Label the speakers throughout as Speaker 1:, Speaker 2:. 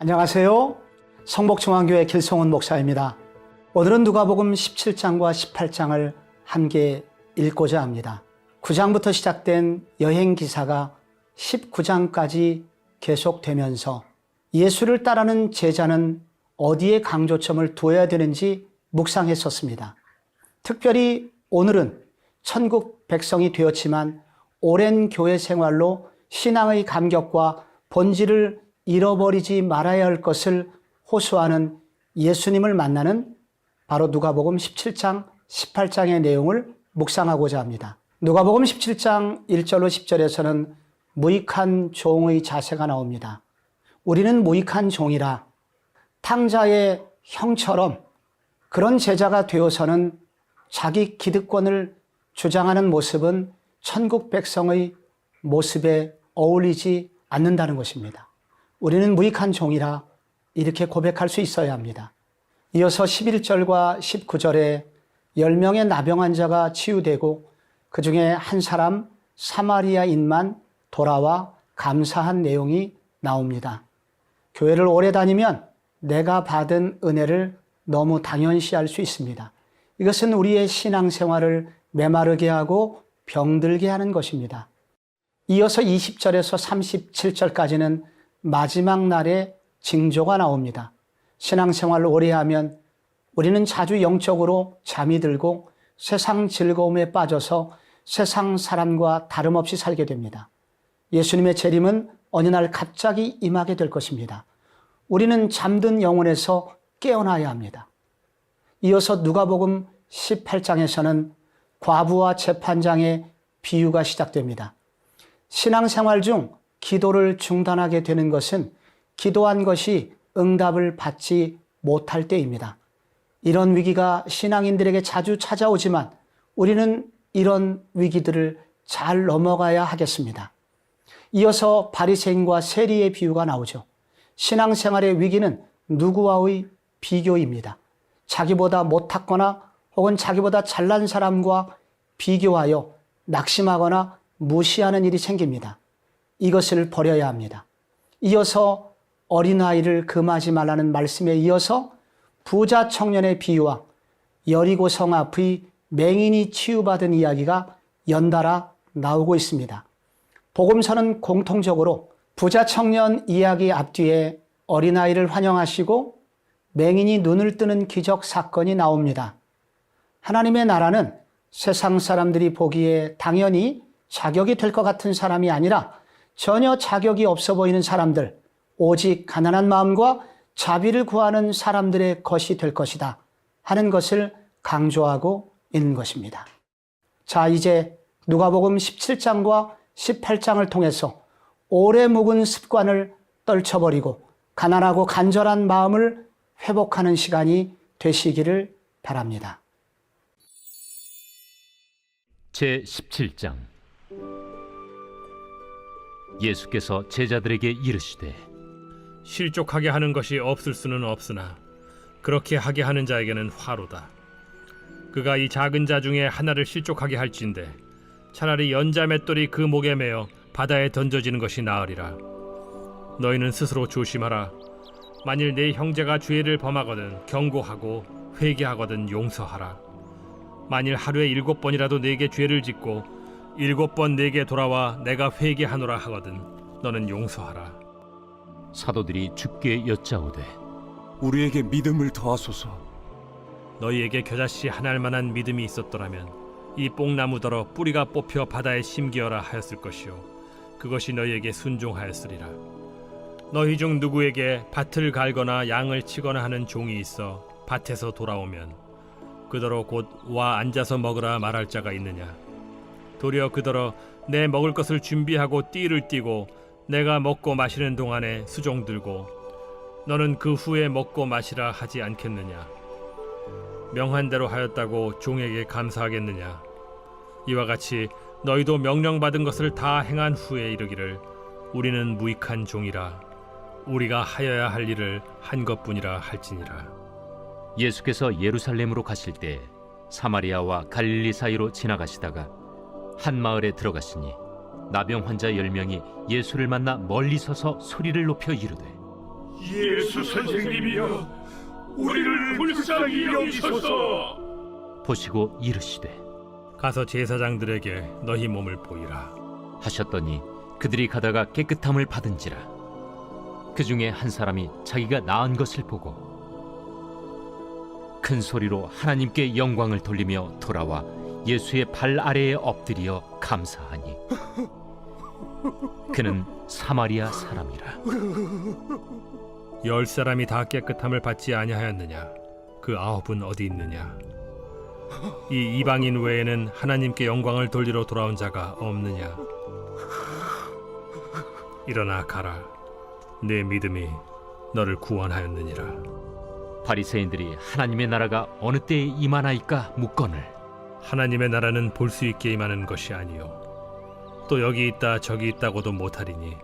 Speaker 1: 안녕하세요. 성복중앙교회 길성훈 목사입니다. 오늘은 누가복음 17장과 18장을 함께 읽고자 합니다. 9장부터 시작된 여행 기사가 19장까지 계속되면서 예수를 따르는 제자는 어디에 강조점을 두어야 되는지 묵상했었습니다. 특별히 오늘은 천국 백성이 되었지만 오랜 교회 생활로 신앙의 감격과 본질을 잃어버리지 말아야 할 것을 호소하는 예수님을 만나는 바로 누가복음 17장, 18장의 내용을 묵상하고자 합니다. 누가복음 17장 1절로 10절에서는 무익한 종의 자세가 나옵니다. 우리는 무익한 종이라 탕자의 형처럼 그런 제자가 되어서는 자기 기득권을 주장하는 모습은 천국 백성의 모습에 어울리지 않는다는 것입니다. 우리는 무익한 종이라 이렇게 고백할 수 있어야 합니다. 이어서 11절과 19절에 10명의 나병 환자가 치유되고 그 중에 한 사람 사마리아인만 돌아와 감사한 내용이 나옵니다. 교회를 오래 다니면 내가 받은 은혜를 너무 당연시할 수 있습니다. 이것은 우리의 신앙생활을 메마르게 하고 병들게 하는 것입니다. 이어서 20절에서 37절까지는 마지막 날의 징조가 나옵니다. 신앙생활을 오래 하면 우리는 자주 영적으로 잠이 들고 세상 즐거움에 빠져서 세상 사람과 다름없이 살게 됩니다. 예수님의 재림은 어느 날 갑자기 임하게 될 것입니다. 우리는 잠든 영혼에서 깨어나야 합니다. 이어서 누가복음 18장에서는 과부와 재판장의 비유가 시작됩니다. 신앙생활 중 기도를 중단하게 되는 것은 기도한 것이 응답을 받지 못할 때입니다. 이런 위기가 신앙인들에게 자주 찾아오지만 우리는 이런 위기들을 잘 넘어가야 하겠습니다. 이어서 바리새인과 세리의 비유가 나오죠. 신앙생활의 위기는 누구와의 비교입니다. 자기보다 못하거나 혹은 자기보다 잘난 사람과 비교하여 낙심하거나 무시하는 일이 생깁니다. 이것을 버려야 합니다. 이어서 어린아이를 금하지 말라는 말씀에 이어서 부자 청년의 비유와 여리고 성 앞의 맹인이 치유받은 이야기가 연달아 나오고 있습니다. 복음서는 공통적으로 부자 청년 이야기 앞뒤에 어린아이를 환영하시고 맹인이 눈을 뜨는 기적 사건이 나옵니다. 하나님의 나라는 세상 사람들이 보기에 당연히 자격이 될 것 같은 사람이 아니라 전혀 자격이 없어 보이는 사람들, 오직 가난한 마음과 자비를 구하는 사람들의 것이 될 것이다 하는 것을 강조하고 있는 것입니다. 자, 이제 누가복음 17장과 18장을 통해서 오래 묵은 습관을 떨쳐버리고 가난하고 간절한 마음을 회복하는 시간이 되시기를 바랍니다.
Speaker 2: 제17장 예수께서 제자들에게 이르시되
Speaker 3: 실족하게 하는 것이 없을 수는 없으나 그렇게 하게 하는 자에게는 화로다. 그가 이 작은 자 중에 하나를 실족하게 할진대 차라리 연자 맷돌이 그 목에 매어 바다에 던져지는 것이 나으리라. 너희는 스스로 조심하라. 만일 내 형제가 죄를 범하거든 경고하고 회개하거든 용서하라. 만일 하루에 7번이라도 내게 죄를 짓고 7번 내게 돌아와 내가 회개하노라 하거든 너는 용서하라.
Speaker 2: 사도들이 주께 여짜오되
Speaker 4: 우리에게 믿음을 더하소서.
Speaker 3: 너희에게 겨자씨 하나할 만한 믿음이 있었더라면 이 뽕나무더러 뿌리가 뽑혀 바다에 심기어라 하였을 것이요 그것이 너희에게 순종하였으리라. 너희 중 누구에게 밭을 갈거나 양을 치거나 하는 종이 있어 밭에서 돌아오면 그더러 곧 와 앉아서 먹으라 말할 자가 있느냐. 도리어 그더러 내 먹을 것을 준비하고 띠를 띠고 내가 먹고 마시는 동안에 수종 들고 너는 그 후에 먹고 마시라 하지 않겠느냐. 명한 대로 하였다고 종에게 감사하겠느냐. 이와 같이 너희도 명령받은 것을 다 행한 후에 이르기를 우리는 무익한 종이라 우리가 하여야 할 일을 한 것뿐이라 할지니라.
Speaker 2: 예수께서 예루살렘으로 가실 때 사마리아와 갈릴리 사이로 지나가시다가 한 마을에 들어가시니 나병 환자 10명이 예수를 만나 멀리 서서 소리를 높여 이르되
Speaker 5: 예수 선생님이여, 우리를 불쌍히 여기소서.
Speaker 2: 보시고 이르시되
Speaker 3: 가서 제사장들에게 너희 몸을 보이라.
Speaker 2: 하셨더니 그들이 가다가 깨끗함을 받은지라. 그 중에 한 사람이 자기가 나은 것을 보고 큰 소리로 하나님께 영광을 돌리며 돌아와 예수의 발 아래에 엎드려 감사하니 그는 사마리아 사람이라.
Speaker 3: 10사람이 다 깨끗함을 받지 아니하였느냐? 그 9은 어디 있느냐? 이 이방인 외에는 하나님께 영광을 돌리러 돌아온 자가 없느냐? 일어나 가라. 내 믿음이 너를 구원하였느니라.
Speaker 2: 바리새인들이 하나님의 나라가 어느 때에 임하나이까 묻거늘
Speaker 3: 하나님의 나라는 볼 수 있게 임하는 것이 아니요 또 여기 있다 저기 있다고도 못하리니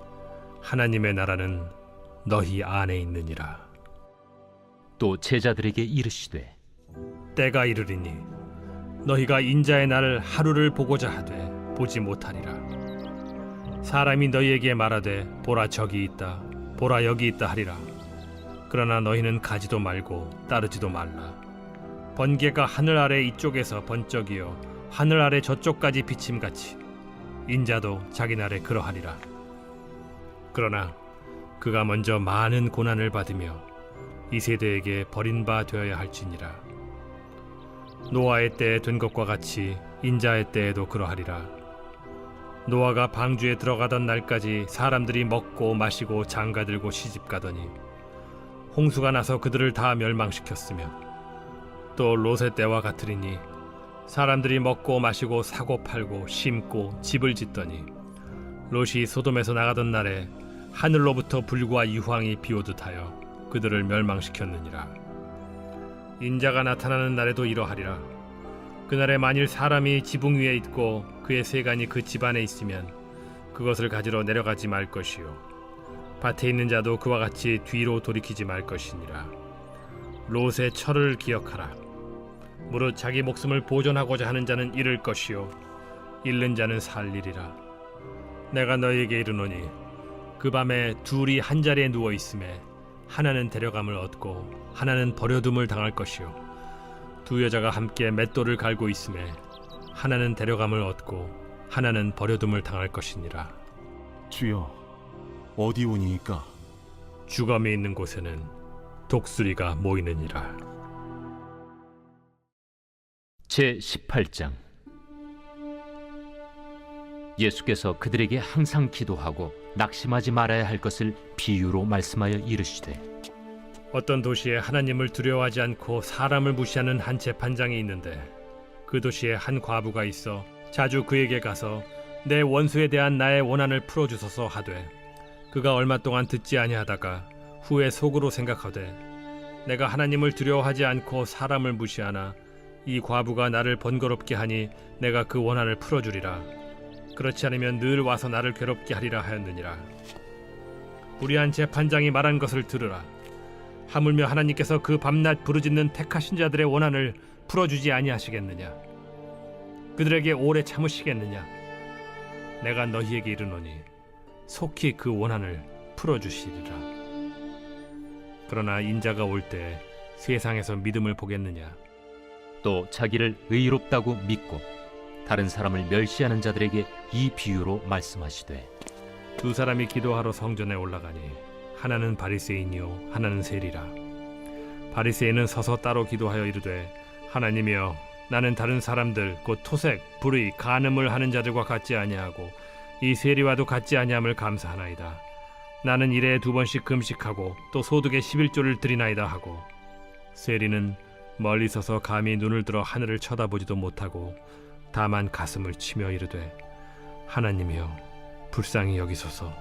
Speaker 3: 하나님의 나라는 너희 안에 있느니라.
Speaker 2: 또 제자들에게 이르시되
Speaker 3: 때가 이르리니 너희가 인자의 날을 하루를 보고자 하되 보지 못하리라. 사람이 너희에게 말하되 보라 저기 있다 보라 여기 있다 하리라. 그러나 너희는 가지도 말고 따르지도 말라. 번개가 하늘 아래 이쪽에서 번쩍이어 하늘 아래 저쪽까지 비침같이 인자도 자기 날에 그러하리라. 그러나 그가 먼저 많은 고난을 받으며 이 세대에게 버린 바 되어야 할지니라. 노아의 때에 된 것과 같이 인자의 때에도 그러하리라. 노아가 방주에 들어가던 날까지 사람들이 먹고 마시고 장가들고 시집가더니 홍수가 나서 그들을 다 멸망시켰으며 또 롯의 때와 같으리니 사람들이 먹고 마시고 사고 팔고 심고 집을 짓더니 롯이 소돔에서 나가던 날에 하늘로부터 불과 유황이 비오듯 하여 그들을 멸망시켰느니라. 인자가 나타나는 날에도 이러하리라. 그날에 만일 사람이 지붕 위에 있고 그의 세간이 그 집 안에 있으면 그것을 가지러 내려가지 말 것이요 밭에 있는 자도 그와 같이 뒤로 돌이키지 말 것이니라. 롯의 철을 기억하라. 무릇 자기 목숨을 보존하고자 하는 자는 잃을 것이요 잃는 자는 살리리라. 내가 너희에게 이르노니 그 밤에 둘이 한 자리에 누워 있음에 하나는 데려감을 얻고 하나는 버려둠을 당할 것이요 두 여자가 함께 맷돌을 갈고 있음에 하나는 데려감을 얻고 하나는 버려둠을 당할 것이니라.
Speaker 4: 주여, 어디 오니이까?
Speaker 3: 주검이 있는 곳에는 독수리가 모이느니라.
Speaker 2: 제18장. 예수께서 그들에게 항상 기도하고 낙심하지 말아야 할 것을 비유로 말씀하여 이르시되
Speaker 3: 어떤 도시에 하나님을 두려워하지 않고 사람을 무시하는 한 재판장이 있는데 그 도시에 한 과부가 있어 자주 그에게 가서 내 원수에 대한 나의 원한을 풀어주소서 하되 그가 얼마 동안 듣지 아니하다가 후에 속으로 생각하되 내가 하나님을 두려워하지 않고 사람을 무시하나 이 과부가 나를 번거롭게 하니 내가 그 원한을 풀어주리라. 그렇지 않으면 늘 와서 나를 괴롭게 하리라 하였느니라. 우리 한 재판장이 말한 것을 들으라. 하물며 하나님께서 그 밤낮 부르짖는 택하신 자들의 원한을 풀어주지 아니하시겠느냐? 그들에게 오래 참으시겠느냐? 내가 너희에게 이르노니 속히 그 원한을 풀어주시리라. 그러나 인자가 올 때 세상에서 믿음을 보겠느냐?
Speaker 2: 또 자기를 의롭다고 믿고 다른 사람을 멸시하는 자들에게 이 비유로 말씀하시되
Speaker 3: 두 사람이 기도하러 성전에 올라가니 하나는 바리새인이요 하나는 세리라. 바리새인은 서서 따로 기도하여 이르되 하나님이여 나는 다른 사람들 곧 토색, 불의, 간음을 하는 자들과 같지 아니하고 이 세리와도 같지 아니함을 감사하나이다. 나는 일에 2번씩 금식하고 또 소득의 11조를 드리나이다 하고 세리는 멀리 서서 감히 눈을 들어 하늘을 쳐다보지도 못하고 다만 가슴을 치며 이르되 하나님이여 불쌍히 여기소서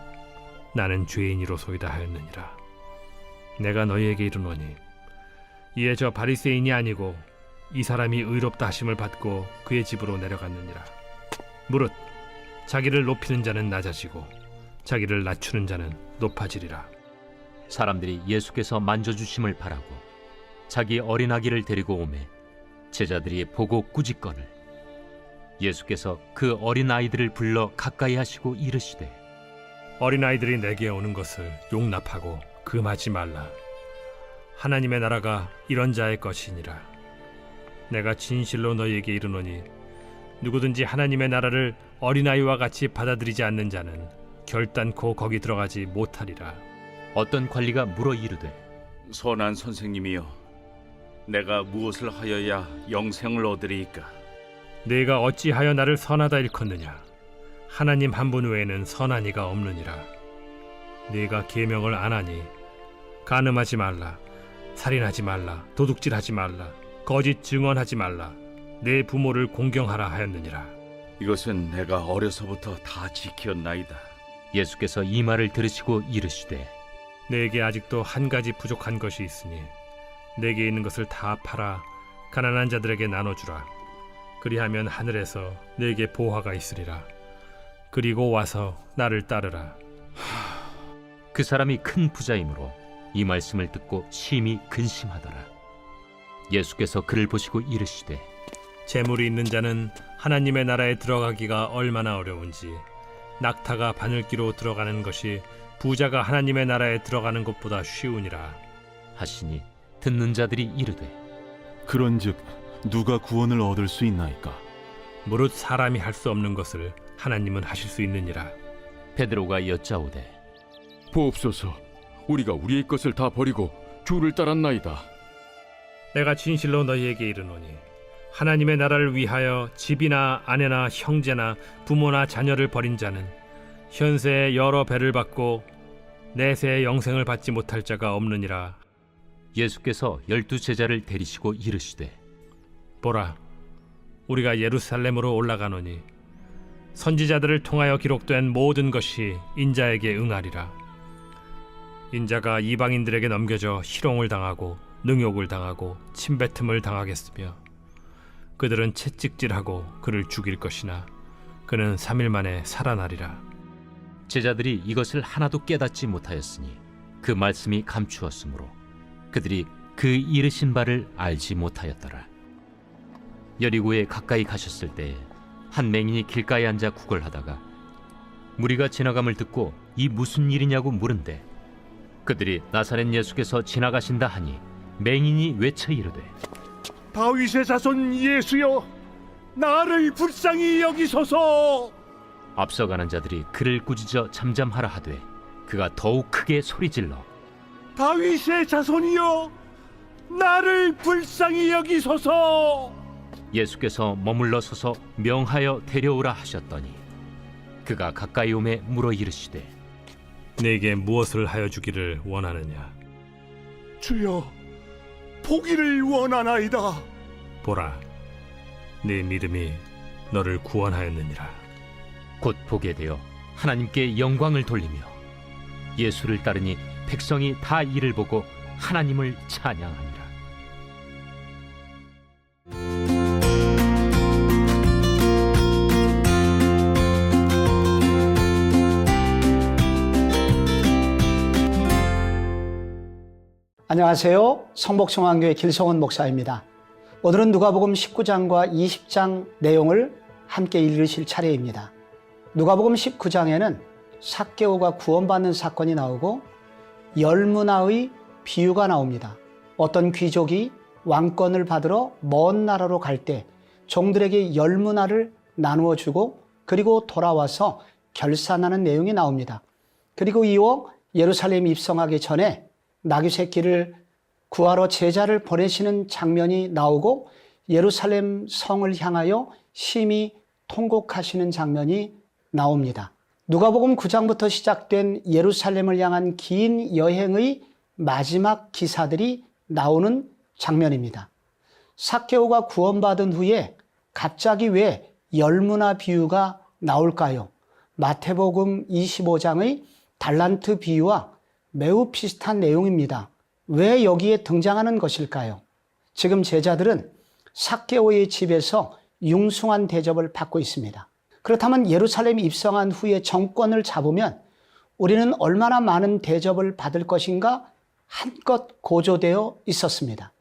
Speaker 3: 나는 죄인이로소이다 하였느니라. 내가 너희에게 이르노니 이에 저 바리새인이 아니고 이 사람이 의롭다 하심을 받고 그의 집으로 내려갔느니라. 무릇 자기를 높이는 자는 낮아지고 자기를 낮추는 자는 높아지리라.
Speaker 2: 사람들이 예수께서 만져주심을 바라고 자기 어린아기를 데리고 오매 제자들이 보고 꾸짖거늘 예수께서 그 어린아이들을 불러 가까이 하시고 이르시되
Speaker 3: 어린아이들이 내게 오는 것을 용납하고 금하지 말라. 하나님의 나라가 이런 자의 것이니라. 내가 진실로 너희에게 이르노니 누구든지 하나님의 나라를 어린아이와 같이 받아들이지 않는 자는 결단코 거기 들어가지 못하리라.
Speaker 2: 어떤 관리가 물어 이르되
Speaker 6: 선한 선생님이여, 내가 무엇을 하여야 영생을 얻으리이까?
Speaker 3: 네가 어찌하여 나를 선하다 일컫느냐? 하나님 한 분 외에는 선한 이가 없느니라. 네가 계명을 안 하니 간음하지 말라, 살인하지 말라, 도둑질하지 말라, 거짓 증언하지 말라, 내 부모를 공경하라 하였느니라.
Speaker 6: 이것은 내가 어려서부터 다 지켰나이다.
Speaker 2: 예수께서 이 말을 들으시고 이르시되
Speaker 3: 내게 아직도 한 가지 부족한 것이 있으니 내게 있는 것을 다 팔아 가난한 자들에게 나눠주라. 그리하면 하늘에서 내게 보화가 있으리라. 그리고 와서 나를 따르라.
Speaker 2: 그 사람이 큰 부자이므로 이 말씀을 듣고 심히 근심하더라. 예수께서 그를 보시고 이르시되
Speaker 3: 재물이 있는 자는 하나님의 나라에 들어가기가 얼마나 어려운지 낙타가 바늘기로 들어가는 것이 부자가 하나님의 나라에 들어가는 것보다 쉬우니라
Speaker 2: 하시니 듣는 자들이 이르되
Speaker 4: 그런즉 누가 구원을 얻을 수 있나이까?
Speaker 3: 무릇 사람이 할 수 없는 것을 하나님은 하실 수 있느니라.
Speaker 2: 베드로가 여짜오되
Speaker 5: 보옵소서, 우리가 우리의 것을 다 버리고 주를 따랐나이다.
Speaker 3: 내가 진실로 너희에게 이르노니 하나님의 나라를 위하여 집이나 아내나 형제나 부모나 자녀를 버린 자는 현세에 여러 배를 받고 내세에 영생을 받지 못할 자가 없느니라.
Speaker 2: 예수께서 12 제자를 데리시고 이르시되
Speaker 3: 보라, 우리가 예루살렘으로 올라가노니 선지자들을 통하여 기록된 모든 것이 인자에게 응하리라. 인자가 이방인들에게 넘겨져 희롱을 당하고 능욕을 당하고 침뱉음을 당하겠으며 그들은 채찍질하고 그를 죽일 것이나 그는 3일 만에 살아나리라.
Speaker 2: 제자들이 이것을 하나도 깨닫지 못하였으니 그 말씀이 감추었으므로 그들이 그 이르신 바를 알지 못하였더라. 여리고에 가까이 가셨을 때에 한 맹인이 길가에 앉아 구걸하다가 무리가 지나감을 듣고 이 무슨 일이냐고 물은데 그들이 나사렛 예수께서 지나가신다 하니 맹인이 외쳐 이르되
Speaker 5: 다윗의 자손 예수여, 나를 불쌍히 여기소서.
Speaker 2: 앞서가는 자들이 그를 꾸짖어 잠잠하라 하되 그가 더욱 크게 소리질러
Speaker 5: 다윗의 자손이여, 나를 불쌍히 여기소서.
Speaker 2: 예수께서 머물러 서서 명하여 데려오라 하셨더니 그가 가까이 오매 물어 이르시되
Speaker 3: 내게 무엇을 하여 주기를 원하느냐?
Speaker 5: 주여, 보기를 원하나이다.
Speaker 3: 보라, 네 믿음이 너를 구원하였느니라.
Speaker 2: 곧 보게 되어 하나님께 영광을 돌리며 예수를 따르니 백성이 다 이를 보고 하나님을 찬양하니라.
Speaker 1: 안녕하세요. 성복중앙교회 길성원 목사입니다. 오늘은 누가복음 19장과 20장 내용을 함께 읽으실 차례입니다. 누가복음 19장에는 삭개오가 구원받는 사건이 나오고 열문화의 비유가 나옵니다. 어떤 귀족이 왕권을 받으러 먼 나라로 갈 때 종들에게 열문화를 나누어 주고 그리고 돌아와서 결산하는 내용이 나옵니다. 그리고 이어 예루살렘 입성하기 전에 나귀 새끼를 구하러 제자를 보내시는 장면이 나오고 예루살렘 성을 향하여 심히 통곡하시는 장면이 나옵니다. 누가복음 9장부터 시작된 예루살렘을 향한 긴 여행의 마지막 기사들이 나오는 장면입니다. 삭개오가 구원받은 후에 갑자기 왜 열문화 비유가 나올까요? 마태복음 25장의 달란트 비유와 매우 비슷한 내용입니다. 왜 여기에 등장하는 것일까요? 지금 제자들은 삭개오의 집에서 융숭한 대접을 받고 있습니다. 그렇다면 예루살렘에 입성한 후에 정권을 잡으면 우리는 얼마나 많은 대접을 받을 것인가 한껏 고조되어 있었습니다.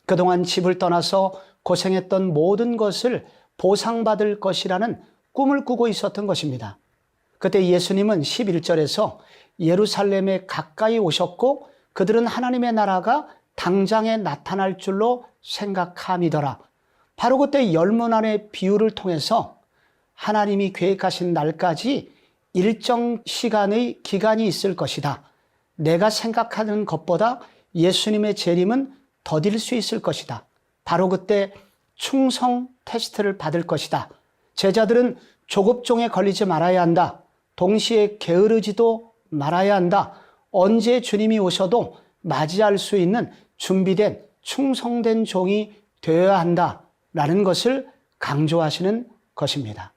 Speaker 1: 그동안 집을 떠나서 고생했던 모든 것을 보상받을 것이라는 꿈을 꾸고 있었던 것입니다. 그때 예수님은 11절에서 예루살렘에 가까이 오셨고 그들은 하나님의 나라가 당장에 나타날 줄로 생각함이더라. 바로 그때 열문안의 비유를 통해서 하나님이 계획하신 날까지 일정 시간의 기간이 있을 것이다. 내가 생각하는 것보다 예수님의 재림은 더딜 수 있을 것이다. 바로 그때 충성 테스트를 받을 것이다. 제자들은 조급종에 걸리지 말아야 한다. 동시에 게으르지도 말아야 한다. 언제 주님이 오셔도 맞이할 수 있는 준비된 충성된 종이 되어야 한다. 라는 것을 강조하시는 것입니다.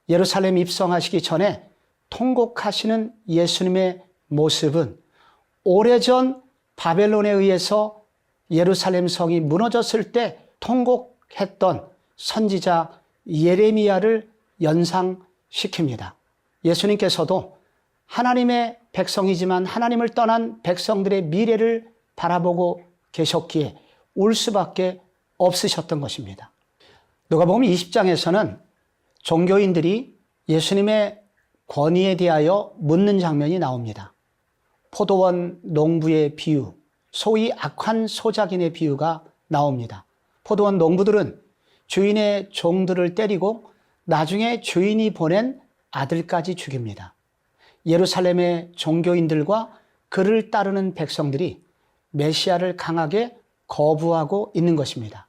Speaker 1: 예루살렘 입성하시기 전에 통곡하시는 예수님의 모습은 오래전 바벨론에 의해서 예루살렘 성이 무너졌을 때 통곡했던 선지자 예레미야를 연상시킵니다. 예수님께서도 하나님의 백성이지만 하나님을 떠난 백성들의 미래를 바라보고 계셨기에 울 수밖에 없으셨던 것입니다. 누가복음 20장에서는 종교인들이 예수님의 권위에 대하여 묻는 장면이 나옵니다. 포도원 농부의 비유, 소위 악한 소작인의 비유가 나옵니다. 포도원 농부들은 주인의 종들을 때리고 나중에 주인이 보낸 아들까지 죽입니다. 예루살렘의 종교인들과 그를 따르는 백성들이 메시아를 강하게 거부하고 있는 것입니다.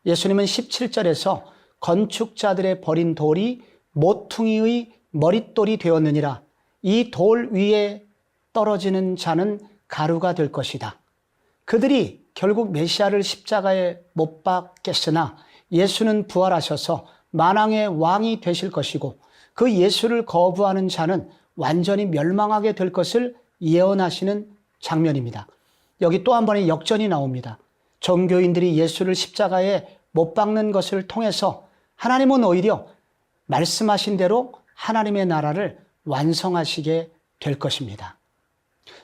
Speaker 1: 예수님은 17절에서 건축자들의 버린 돌이 모퉁이의 머릿돌이 되었느니라. 이 돌 위에 떨어지는 자는 가루가 될 것이다. 그들이 결국 메시아를 십자가에 못 박겠으나 예수는 부활하셔서 만왕의 왕이 되실 것이고 그 예수를 거부하는 자는 완전히 멸망하게 될 것을 예언하시는 장면입니다. 여기 또 한 번의 역전이 나옵니다. 종교인들이 예수를 십자가에 못 박는 것을 통해서 하나님은 오히려 말씀하신 대로 하나님의 나라를 완성하시게 될 것입니다.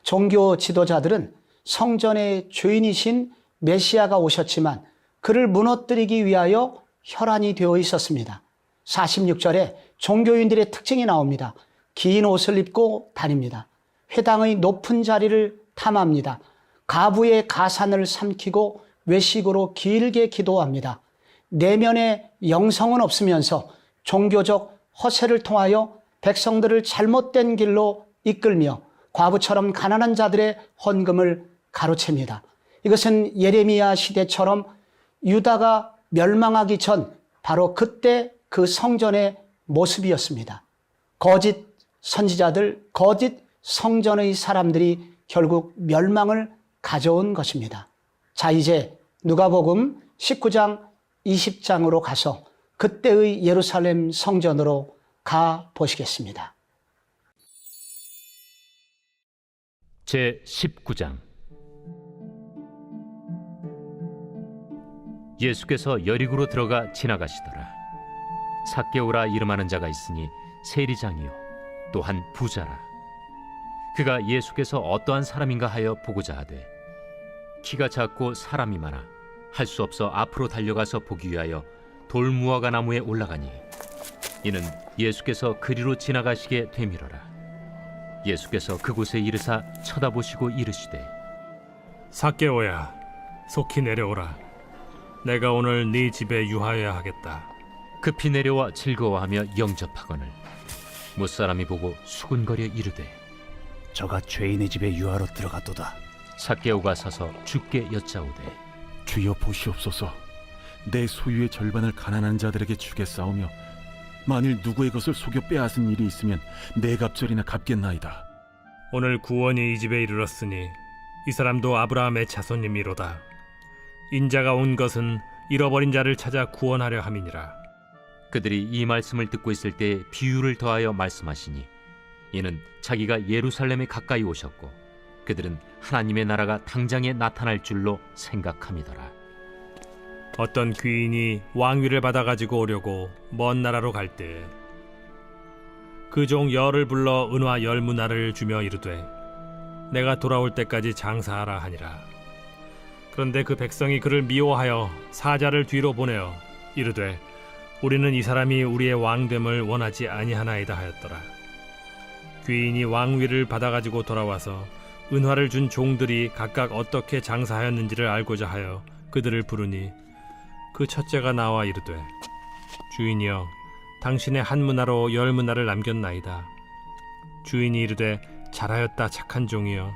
Speaker 1: 종교 지도자들은 성전의 주인이신 메시아가 오셨지만 그를 무너뜨리기 위하여 혈안이 되어 있었습니다. 46절에 종교인들의 특징이 나옵니다. 긴 옷을 입고 다닙니다. 회당의 높은 자리를 탐합니다. 가부의 가산을 삼키고 외식으로 길게 기도합니다. 내면에 영성은 없으면서 종교적 허세를 통하여 백성들을 잘못된 길로 이끌며 과부처럼 가난한 자들의 헌금을 가로챕니다. 이것은 예레미야 시대처럼 유다가 멸망하기 전 바로 그때 그 성전의 모습이었습니다. 거짓 선지자들, 거짓 성전의 사람들이 결국 멸망을 가져온 것입니다. 자, 이제 누가복음 19장 20장으로 가서 그때의 예루살렘 성전으로 가 보시겠습니다.
Speaker 2: 제 19장. 예수께서 여리고로 들어가 지나가시더라. 삭개오라 이름하는 자가 있으니 세리장이요 또한 부자라. 그가 예수께서 어떠한 사람인가 하여 보고자 하되 키가 작고 사람이 많아 할 수 없어 앞으로 달려가서 보기 위하여 돌무화과 나무에 올라가니 이는 예수께서 그리로 지나가시게 되밀어라. 예수께서 그곳에 이르사 쳐다보시고 이르시되
Speaker 3: 삭개오야, 속히 내려오라. 내가 오늘 네 집에 유하여야 하겠다.
Speaker 2: 급히 내려와 즐거워하며 영접하거늘 못사람이 보고 수군거려 이르되
Speaker 7: 저가 죄인의 집에 유하러 들어갔도다.
Speaker 2: 삭개오가 서서 주께 여짜오되
Speaker 4: 주여 보시옵소서. 내 소유의 절반을 가난한 자들에게 주겠사오며 만일 누구의 것을 속여 빼앗은 일이 있으면 네 갑절이나 갚겠나이다.
Speaker 3: 오늘 구원이 이 집에 이르렀으니 이 사람도 아브라함의 자손님이로다. 인자가 온 것은 잃어버린 자를 찾아 구원하려 함이니라.
Speaker 2: 그들이 이 말씀을 듣고 있을 때 비유를 더하여 말씀하시니 이는 자기가 예루살렘에 가까이 오셨고 그들은 하나님의 나라가 당장에 나타날 줄로 생각함이더라.
Speaker 3: 어떤 귀인이 왕위를 받아가지고 오려고 먼 나라로 갈 때 그 종 열을 불러 은화 10문화를 주며 이르되 내가 돌아올 때까지 장사하라 하니라. 그런데 그 백성이 그를 미워하여 사자를 뒤로 보내어 이르되 우리는 이 사람이 우리의 왕됨을 원하지 아니하나이다 하였더라. 귀인이 왕위를 받아가지고 돌아와서 은화를 준 종들이 각각 어떻게 장사하였는지를 알고자 하여 그들을 부르니 그 첫째가 나와 이르되 주인이여 당신의 한 문화로 10문화를 남겼나이다. 주인이 이르되 잘하였다 착한 종이여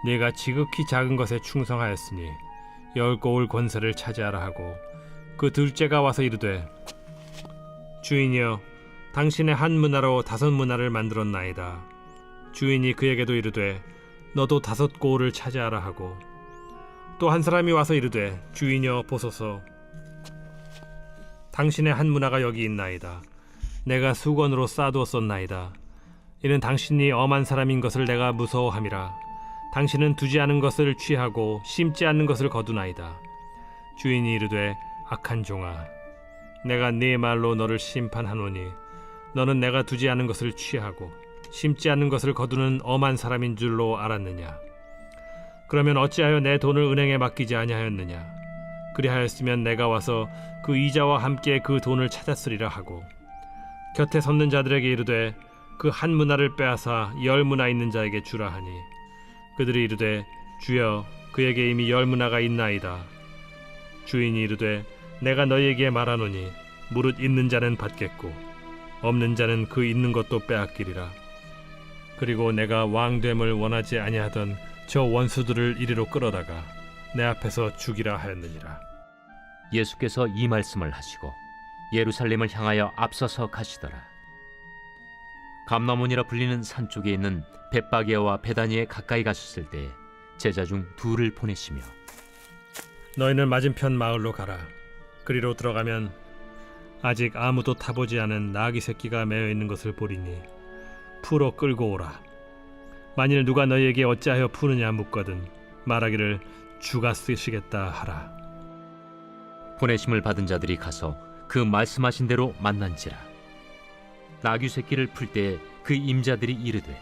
Speaker 3: 네가 지극히 작은 것에 충성하였으니 10고을 권세를 차지하라 하고 그 둘째가 와서 이르되 주인이여 당신의 한 문화로 5문화를 만들었나이다. 주인이 그에게도 이르되 너도 5고을을 차지하라 하고 또 한 사람이 와서 이르되 주인이여 보소서 당신의 한 문화가 여기 있나이다. 내가 수건으로 싸두었었나이다. 이는 당신이 엄한 사람인 것을 내가 무서워함이라. 당신은 두지 않은 것을 취하고 심지 않는 것을 거두나이다. 주인이 이르되 악한 종아 내가 네 말로 너를 심판하노니 너는 내가 두지 않은 것을 취하고 심지 않는 것을 거두는 엄한 사람인 줄로 알았느냐? 그러면 어찌하여 내 돈을 은행에 맡기지 아니하였느냐? 그리하였으면 내가 와서 그 이자와 함께 그 돈을 찾았으리라 하고 곁에 섰는 자들에게 이르되 그 한 문화를 빼앗아 10문화 있는 자에게 주라 하니 그들이 이르되 주여 그에게 이미 10문화가 있나이다. 주인이 이르되 내가 너희에게 말하노니 무릇 있는 자는 받겠고 없는 자는 그 있는 것도 빼앗기리라. 그리고 내가 왕됨을 원하지 아니하던 저 원수들을 이리로 끌어다가 내 앞에서 죽이라 하였느니라.
Speaker 2: 예수께서 이 말씀을 하시고 예루살렘을 향하여 앞서서 가시더라. 감나문이라 불리는 산 쪽에 있는 벳바게와 베다니에 가까이 가셨을 때 제자 중 둘을 보내시며
Speaker 3: 너희는 맞은편 마을로 가라. 그리로 들어가면 아직 아무도 타보지 않은 나귀 새끼가 매어 있는 것을 보리니 풀어 끌고 오라. 만일 누가 너희에게 어찌하여 푸느냐 묻거든 말하기를 주가 쓰시겠다 하라.
Speaker 2: 보내심을 받은 자들이 가서 그 말씀하신 대로 만난지라. 나귀 새끼를 풀 때에 그 임자들이 이르되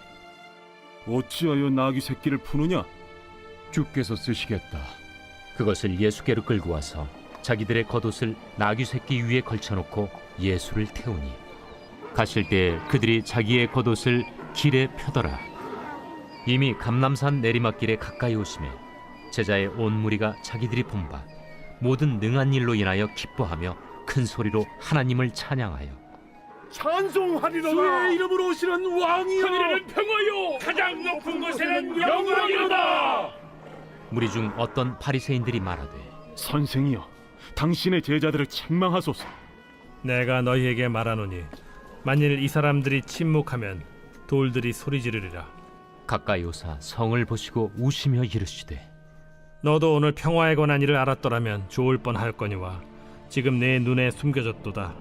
Speaker 4: 어찌하여 나귀 새끼를 푸느냐?
Speaker 5: 주께서 쓰시겠다.
Speaker 2: 그것을 예수께로 끌고 와서 자기들의 겉옷을 나귀 새끼 위에 걸쳐놓고 예수를 태우니 가실 때에 그들이 자기의 겉옷을 길에 펴더라. 이미 감람산 내리막길에 가까이 오심에 제자의 온 무리가 자기들이 본 바 모든 능한 일로 인하여 기뻐하며 큰 소리로 하나님을 찬양하여
Speaker 4: 찬송하리로다. 주의 이름으로 오시는 왕이여.
Speaker 3: 하늘에는 평화요 가장 높은 곳에는 영광이로다.
Speaker 2: 무리 중 어떤 바리새인들이 말하되
Speaker 4: 선생이여 당신의 제자들을 책망하소서.
Speaker 3: 내가 너희에게 말하노니 만일 이 사람들이 침묵하면 돌들이 소리 지르리라.
Speaker 2: 가까이 오사 성을 보시고 우시며 이르시되
Speaker 3: 너도 오늘 평화에 관한 일을 알았더라면 좋을 뻔하였거니와 지금 내 눈에 숨겨졌도다.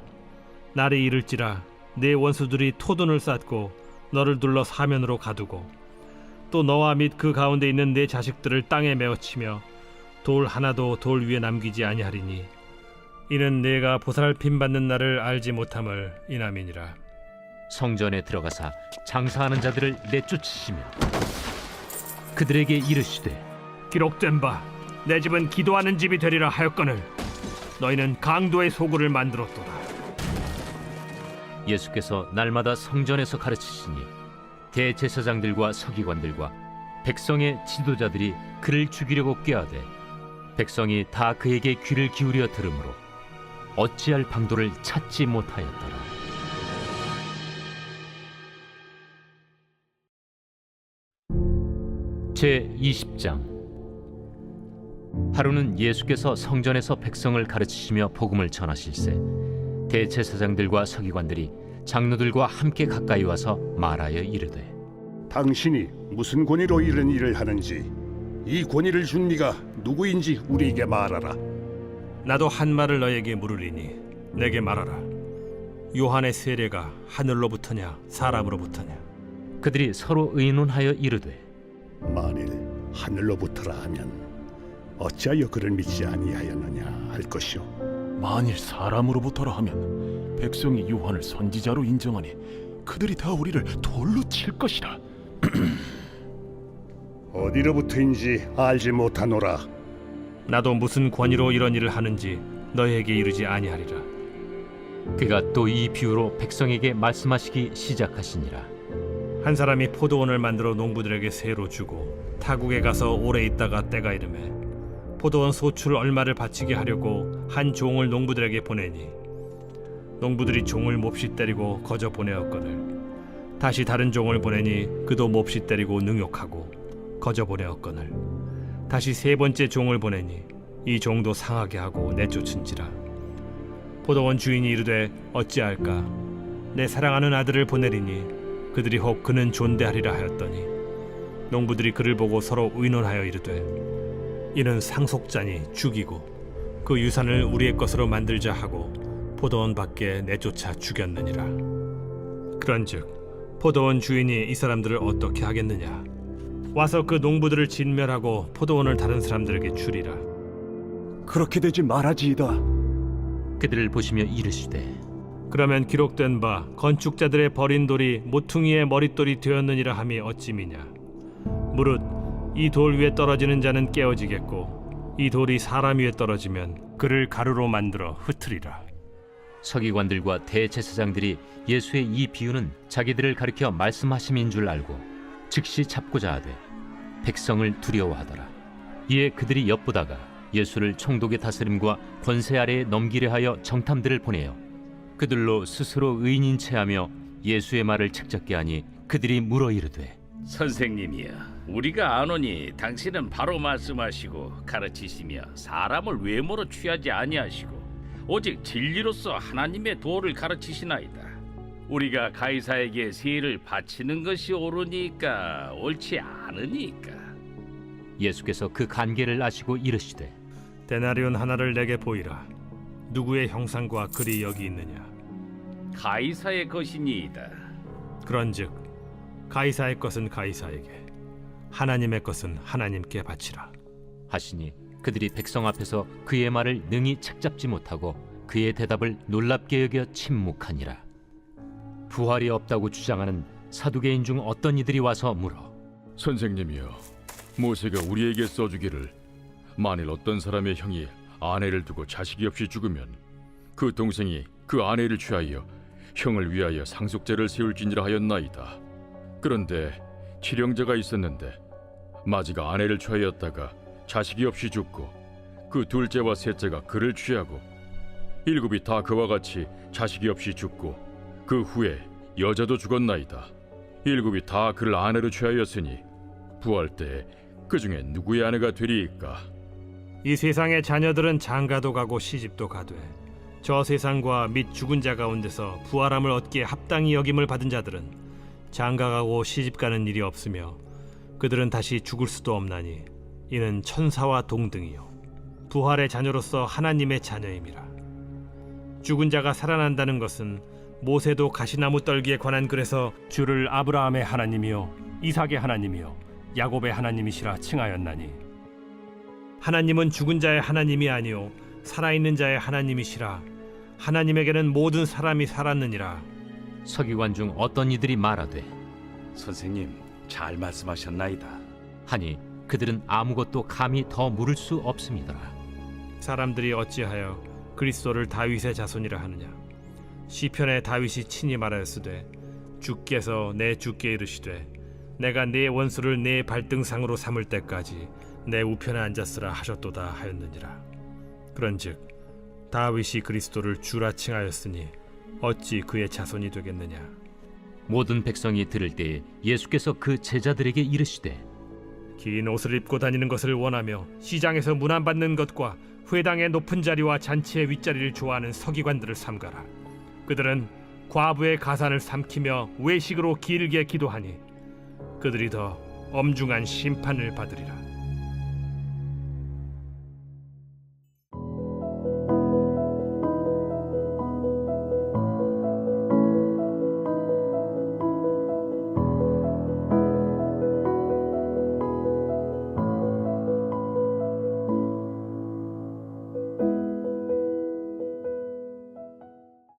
Speaker 3: 날이 이를지라 내 원수들이 토둔을 쌓고 너를 둘러 사면으로 가두고 또 너와 및 그 가운데 있는 내 자식들을 땅에 메어치며 돌 하나도 돌 위에 남기지 아니하리니 이는 내가 보살핌 받는 날을 알지 못함을 인함이니라.
Speaker 2: 성전에 들어가사 장사하는 자들을 내쫓으시며 그들에게 이르시되
Speaker 3: 기록된 바 내 집은 기도하는 집이 되리라 하였거늘 너희는 강도의 소굴을 만들었도다.
Speaker 2: 예수께서 날마다 성전에서 가르치시니 대제사장들과 서기관들과 백성의 지도자들이 그를 죽이려고 꾀하되 백성이 다 그에게 귀를 기울여 들으므로 어찌할 방도를 찾지 못하였더라. 제20장. 하루는 예수께서 성전에서 백성을 가르치시며 복음을 전하실세 대제사장들과 서기관들이 장로들과 함께 가까이 와서 말하여 이르되
Speaker 8: 당신이 무슨 권위로 이런 일을 하는지 이 권위를 준 네가 누구인지 우리에게 말하라.
Speaker 3: 나도 한 말을 너에게 물으리니 내게 말하라. 요한의 세례가 하늘로부터냐 사람으로부터냐?
Speaker 2: 그들이 서로 의논하여 이르되
Speaker 8: 만일 하늘로부터라 하면 어찌하여 그를 믿지 아니하였느냐 할 것이요.
Speaker 4: 만일 사람으로부터라 하면 백성이 요한을 선지자로 인정하니 그들이 다 우리를 돌로 칠 것이라.
Speaker 8: 어디로부터인지 알지 못하노라.
Speaker 3: 나도 무슨 권위로 이런 일을 하는지 너희에게 이르지 아니하리라.
Speaker 2: 그가 또 이 비유로 백성에게 말씀하시기 시작하시니라.
Speaker 3: 한 사람이 포도원을 만들어 농부들에게 세로 주고 타국에 가서 오래 있다가 때가 이르매 포도원 소출 얼마를 바치게 하려고 한 종을 농부들에게 보내니 농부들이 종을 몹시 때리고 거저 보내었거늘 다시 다른 종을 보내니 그도 몹시 때리고 능욕하고 거저 보내었거늘 다시 세 번째 종을 보내니 이 종도 상하게 하고 내쫓은지라 포도원 주인이 이르되 어찌할까 내 사랑하는 아들을 보내리니 그들이 혹 그는 존대하리라 하였더니 농부들이 그를 보고 서로 의논하여 이르되 이는 상속자니 죽이고 그 유산을 우리의 것으로 만들자 하고 포도원 밖에 내쫓아 죽였느니라. 그런즉 포도원 주인이 이 사람들을 어떻게 하겠느냐? 와서 그 농부들을 진멸하고 포도원을 다른 사람들에게 주리라.
Speaker 7: 그렇게 되지 말아지이다.
Speaker 2: 그들을 보시며 이르시되
Speaker 3: 그러면 기록된 바 건축자들의 버린 돌이 모퉁이의 머릿돌이 되었느니라 함이 어찌미냐? 무릇 이 돌 위에 떨어지는 자는 깨어지겠고 이 돌이 사람 위에 떨어지면 그를 가루로 만들어 흩으리라.
Speaker 2: 서기관들과 대제사장들이 예수의 이 비유는 자기들을 가리켜 말씀하심인 줄 알고 즉시 잡고자 하되 백성을 두려워하더라. 이에 그들이 엿보다가 예수를 총독의 다스림과 권세 아래에 넘기려 하여 정탐들을 보내어 그들로 스스로 의인인 체하며 예수의 말을 책잡게 하니 그들이 물어 이르되
Speaker 6: 선생님이여, 우리가 아노니 당신은 바로 말씀하시고 가르치시며 사람을 외모로 취하지 아니하시고 오직 진리로서 하나님의 도를 가르치시나이다. 우리가 가이사에게 세를 바치는 것이 옳으니까 옳지 않으니까.
Speaker 2: 예수께서 그 간계를 아시고 이르시되
Speaker 3: 데나리온 하나를 내게 보이라. 누구의 형상과 글이 여기 있느냐?
Speaker 6: 가이사의 것이니이다.
Speaker 3: 그런즉 가이사의 것은 가이사에게, 하나님의 것은 하나님께 바치라.
Speaker 2: 하시니 그들이 백성 앞에서 그의 말을 능히 책잡지 못하고 그의 대답을 놀랍게 여겨 침묵하니라. 부활이 없다고 주장하는 사두개인 중 어떤 이들이 와서 물어
Speaker 5: 선생님이여, 모세가 우리에게 써주기를 만일 어떤 사람의 형이 아내를 두고 자식이 없이 죽으면 그 동생이 그 아내를 취하여 형을 위하여 상속제를 세울지니라 하였나이다. 그런데 칠형제가 있었는데 마지가 아내를 취하였다가 자식이 없이 죽고 그 둘째와 셋째가 그를 취하고 일곱이 다 그와 같이 자식이 없이 죽고 그 후에 여자도 죽었나이다. 일곱이 다 그를 아내로 취하였으니 부활 때에 그 중에 누구의 아내가 되리이까?
Speaker 3: 이 세상의 자녀들은 장가도 가고 시집도 가되 저 세상과 및 죽은 자 가운데서 부활함을 얻기에 합당히 여김을 받은 자들은 장가가고 시집가는 일이 없으며 그들은 다시 죽을 수도 없나니 이는 천사와 동등이요 부활의 자녀로서 하나님의 자녀임이라. 죽은 자가 살아난다는 것은 모세도 가시나무 떨기에 관한 글에서 주를 아브라함의 하나님이요 이삭의 하나님이요 야곱의 하나님이시라 칭하였나니 하나님은 죽은 자의 하나님이 아니요 살아있는 자의 하나님이시라. 하나님에게는 모든 사람이 살았느니라.
Speaker 2: 서기관 중 어떤 이들이 말하되
Speaker 6: 선생님, 잘 말씀하셨나이다.
Speaker 2: 하니 그들은 아무것도 감히 더 물을 수 없음이더라.
Speaker 3: 사람들이 어찌하여 그리스도를 다윗의 자손이라 하느냐? 시편에 다윗이 친히 말하였으되 주께서 내 주께 이르시되 내가 네 원수를 네 발등상으로 삼을 때까지 내 우편에 앉았으라 하셨도다 하였느니라. 그런즉 다윗이 그리스도를 주라 칭하였으니 어찌 그의 자손이 되겠느냐?
Speaker 2: 모든 백성이 들을 때에 예수께서 그 제자들에게 이르시되
Speaker 3: 긴 옷을 입고 다니는 것을 원하며 시장에서 문안받는 것과 회당의 높은 자리와 잔치의 윗자리를 좋아하는 서기관들을 삼가라. 그들은 과부의 가산을 삼키며 외식으로 길게 기도하니 그들이 더 엄중한 심판을 받으리라.